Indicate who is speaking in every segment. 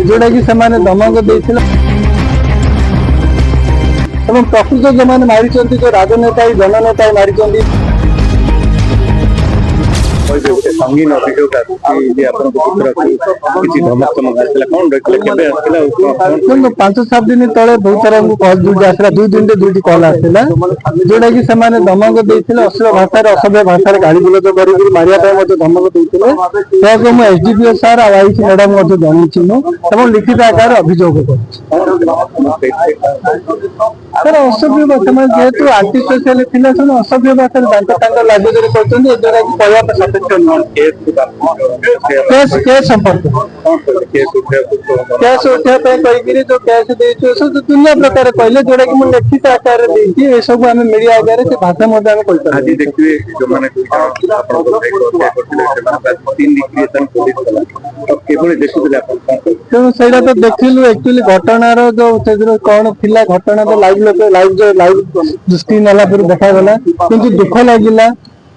Speaker 1: जोटा कि धमक देते प्रकृत जो मैंने मारी जो राजनेता जननेता मारी
Speaker 2: संगीन अभियोग
Speaker 1: देखो 5-7 दिन तले बहुत सारा कल दुईट आसला 2 दिन दुईट कल आसला जोटा कि धमक देते अश्लील भाषा असभ्य भाषा गाड़ी गुलज कर मारे धमक देते मुझे एसडीपीओ सार आईसी मैडम जनई लिखित आकार अभियोग सर असभ्य भाषा जेहेतु आंटी सोशल थी असभ्य भाषा लाइब्रेरी कर केस संपर्क कैश उठाई जो कैश दुनिया प्रकार कहले जोटा कि लिखित आकार सब आम मीडिया आगे से भाषा तेणु से देखिलु एक्चुअली घटनार जो कौन थी घटना तो लाइव स्क्रीन आला फिर देखागला किंतु दुख लगिला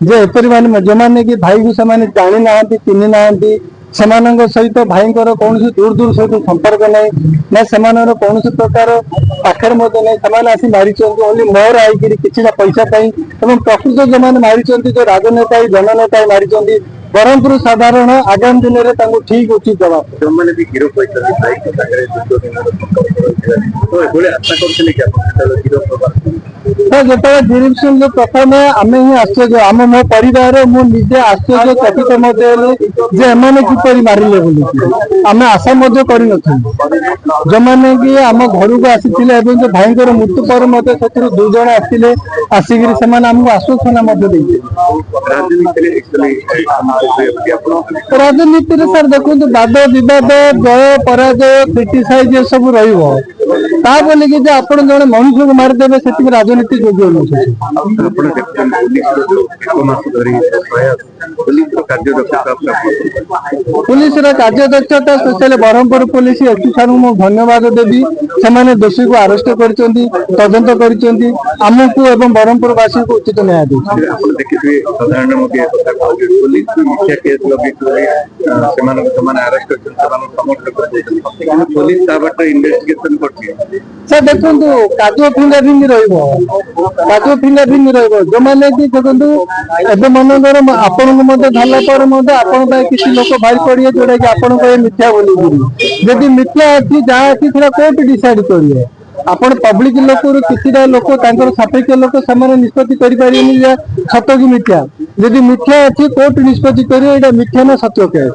Speaker 1: जे एपरी माने जो माने कि भाई को जानी ना चिन्ह ना सहित भाई कौन दूर दूर सहित संपर्क ना से कौन प्रकार पाखे नहीं आसी मारी ओनली मोर आई कि पैसा प्रकृत जो मैंने मारी जो राजनेता जननेता मारी ब्रह्मपुर साधारण आगामी दिन में ठीक उचित जवाब जो डिरेक्शन जो प्रथम आम ही आश्चर्य आम मो परिवार मुझे आश्चर्य चकित एम किपर मारे बोली आम आशा कर जो मैंने कि आम घर को आसी जो भाई मृत्यु पर से 2 जन आसते आसिक आमको आश्वासना राजनीति सर देखो वाद विवाद जय पराजय क्रिटिसाइज ये सब रहा बोलिकी आप जड़े मनुष्य को मारिदेवे से राजनीति योग्य पुलिस कार्यदक्षता special Brahmapur police SP sir को धन्यवाद देवी से दोषी को अरेस्ट कर तदंत करमको एवं ब्रह्मपुरवासी को उचित न्याय सर देखो काजुआ फिंगरिंग काजुआ फिंगरिंग जो मैंने कि देखो मनकर आपण धरला पर किसी लोक भाई पड़े जोटा कि आपण मिथ्या बोली जदि मिथ्या अच्छी जहाँ अच्छी कोर्ट डिसाइड करेंगे आपण पब्लिक लोक सापेक्ष लोक से निष्पत्ति करें सत कि मिथ्या जदि मिथ्या अच्छी कोर्ट निष्पत्ति करें मिथ्या ना सत्य क्या